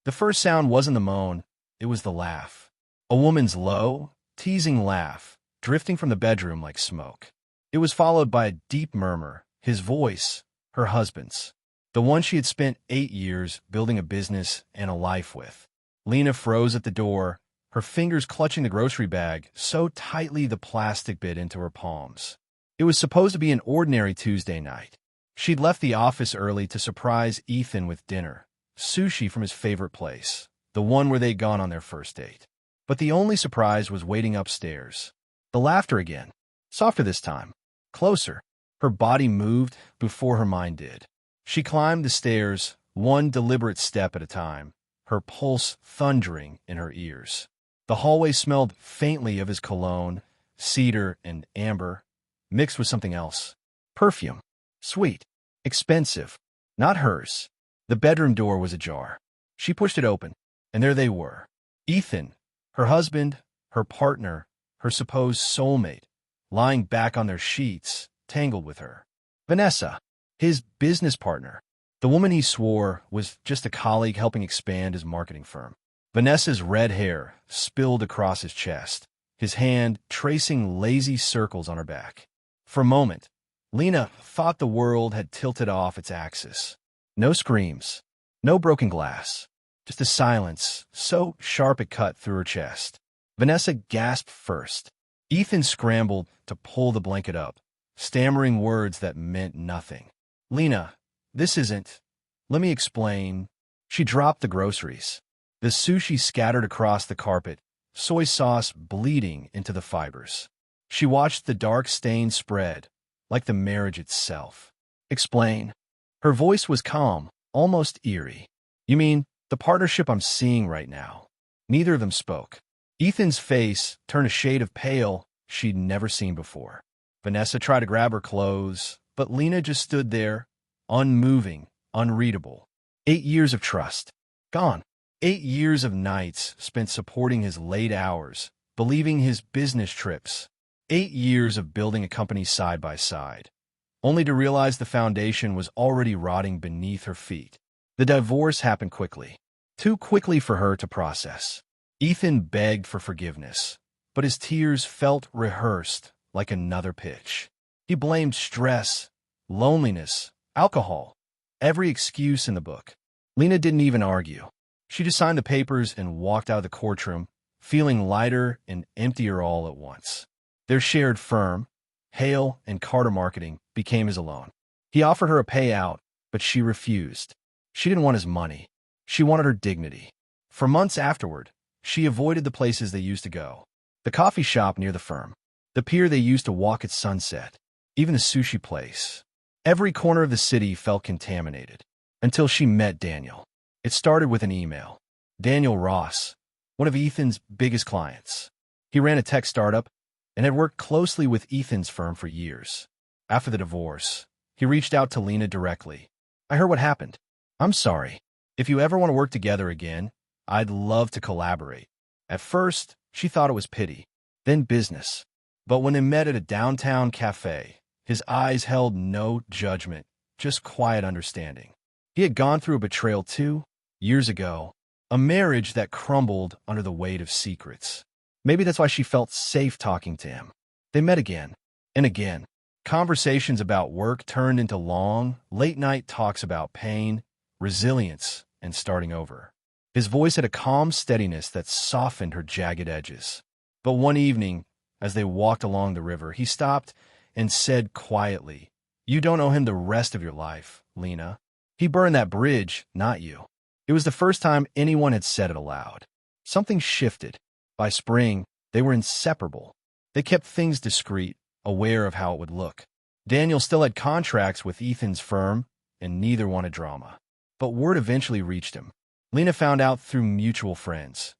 The first sound wasn't the moan, it was the laugh. A woman's low, teasing laugh, drifting from the bedroom like smoke. It was followed by a deep murmur, his voice, her husband's. The one she had spent 8 years building a business and a life with. Lena froze at the door, her fingers clutching the grocery bag so tightly the plastic bit into her palms. It was supposed to be an ordinary Tuesday night. She'd left the office early to surprise Ethan with dinner, sushi from his favorite place, the one where they'd gone on their first date. But the only surprise was waiting upstairs. The laughter again, softer this time, closer. Her body moved before her mind did. She climbed the stairs, one deliberate step at a time, her pulse thundering in her ears. The hallway smelled faintly of his cologne, cedar and amber, mixed with something else. Perfume. Sweet. Expensive. Not hers. The bedroom door was ajar. She pushed it open, and there they were. Ethan, her husband, her partner, her supposed soulmate, lying back on their sheets, tangled with her. Vanessa, his business partner. The woman he swore was just a colleague helping expand his marketing firm. Vanessa's red hair spilled across his chest, his hand tracing lazy circles on her back. For a moment, Lena thought the world had tilted off its axis. No screams, no broken glass, just a silence so sharp it cut through her chest. Vanessa gasped first. Ethan scrambled to pull the blanket up, stammering words that meant nothing. Lena, this isn't. Let me explain. She dropped the groceries. The sushi scattered across the carpet, soy sauce bleeding into the fibers. She watched the dark stain spread, like the marriage itself. Explain. Her voice was calm, almost eerie. You mean, the partnership I'm seeing right now? Neither of them spoke. Ethan's face turned a shade of pale she'd never seen before. Vanessa tried to grab her clothes, but Lena just stood there, unmoving, unreadable. 8 years of trust. Gone. 8 years of nights spent supporting his late hours, believing his business trips. 8 years of building a company side by side, only to realize the foundation was already rotting beneath her feet. The divorce happened quickly, too quickly for her to process. Ethan begged for forgiveness, but his tears felt rehearsed like another pitch. He blamed stress, loneliness, alcohol, every excuse in the book. Lena didn't even argue. She just signed the papers and walked out of the courtroom, feeling lighter and emptier all at once. Their shared firm, Hale and Carter Marketing, became his alone. He offered her a payout, but she refused. She didn't want his money. She wanted her dignity. For months afterward, she avoided the places they used to go. The coffee shop near the firm, the pier they used to walk at sunset, even the sushi place. Every corner of the city felt contaminated, until she met Daniel. It started with an email. Daniel Ross, one of Ethan's biggest clients. He ran a tech startup and had worked closely with Ethan's firm for years. After the divorce, he reached out to Lena directly. I heard what happened. I'm sorry. If you ever want to work together again, I'd love to collaborate. At first, she thought it was pity, then business. But when they met at a downtown cafe, his eyes held no judgment, just quiet understanding. He had gone through a betrayal 2 years ago, a marriage that crumbled under the weight of secrets. Maybe that's why she felt safe talking to him. They met again and again. Conversations about work turned into long, late-night talks about pain, resilience, and starting over. His voice had a calm steadiness that softened her jagged edges. But one evening, as they walked along the river, he stopped and said quietly, "You don't owe him the rest of your life, Lena. He burned that bridge, not you." It was the first time anyone had said it aloud. Something shifted. By spring, they were inseparable. They kept things discreet, aware of how it would look. Daniel still had contracts with Ethan's firm, and neither wanted drama. But word eventually reached him. Lena found out through mutual friends.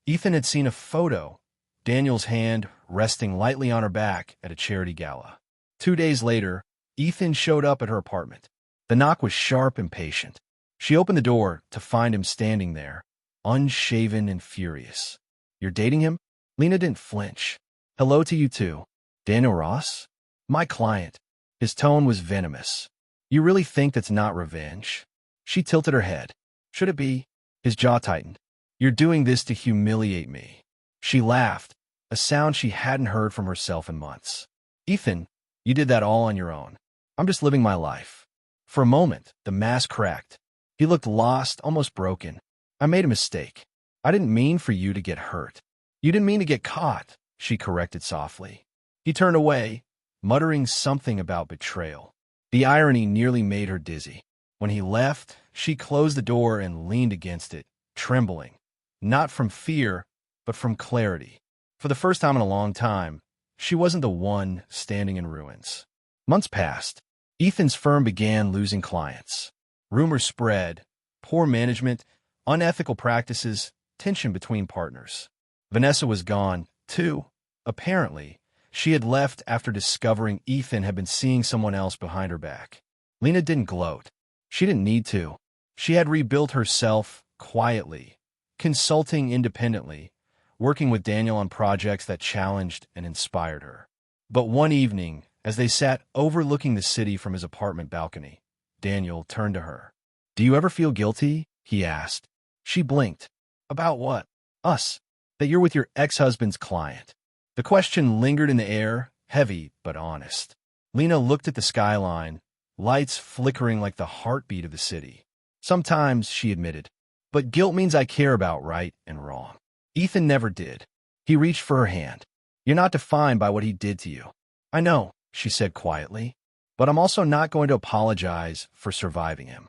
Ethan had seen a photo, Daniel's hand resting lightly on her back at a charity gala. 2 days later, Ethan showed up at her apartment. The knock was sharp and patient. She opened the door to find him standing there, unshaven and furious. "You're dating him?" Lena didn't flinch. "Hello to you too. Daniel Ross? My client." His tone was venomous. "You really think that's not revenge?" She tilted her head. "Should it be?" His jaw tightened. You're doing this to humiliate me. She laughed, a sound she hadn't heard from herself in months. Ethan, you did that all on your own. I'm just living my life. For a moment, the mask cracked. He looked lost, almost broken. I made a mistake. I didn't mean for you to get hurt. You didn't mean to get caught, she corrected softly. He turned away, muttering something about betrayal. The irony nearly made her dizzy. When he left, she closed the door and leaned against it, trembling. Not from fear, but from clarity. For the first time in a long time, she wasn't the one standing in ruins. Months passed. Ethan's firm began losing clients. Rumors spread, poor management, unethical practices, tension between partners. Vanessa was gone, too. Apparently, she had left after discovering Ethan had been seeing someone else behind her back. Lena didn't gloat. She didn't need to. She had rebuilt herself quietly, consulting independently, working with Daniel on projects that challenged and inspired her. But one evening, as they sat overlooking the city from his apartment balcony, Daniel turned to her. "Do you ever feel guilty?" he asked. She blinked. "About what?" "Us. That you're with your ex-husband's client." The question lingered in the air, heavy but honest. Lena looked at the skyline, lights flickering like the heartbeat of the city. "Sometimes," she admitted, "but guilt means I care about right and wrong." Ethan never did. He reached for her hand. "You're not defined by what he did to you." "I know," she said quietly, "but I'm also not going to apologize for surviving him."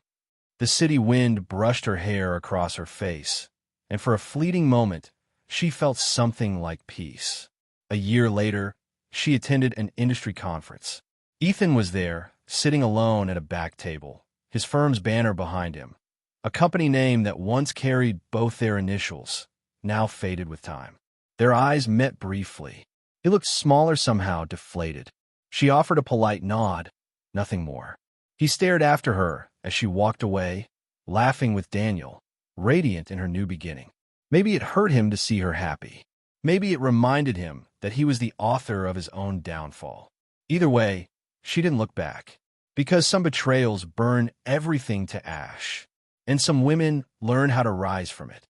The city wind brushed her hair across her face, and for a fleeting moment, she felt something like peace. A year later, she attended an industry conference. Ethan was there, sitting alone at a back table, his firm's banner behind him. A company name that once carried both their initials, now faded with time. Their eyes met briefly. It looked smaller somehow, deflated. She offered a polite nod, nothing more. He stared after her as she walked away, laughing with Daniel, radiant in her new beginning. Maybe it hurt him to see her happy. Maybe it reminded him that he was the author of his own downfall. Either way, she didn't look back. Because some betrayals burn everything to ash, and some women learn how to rise from it.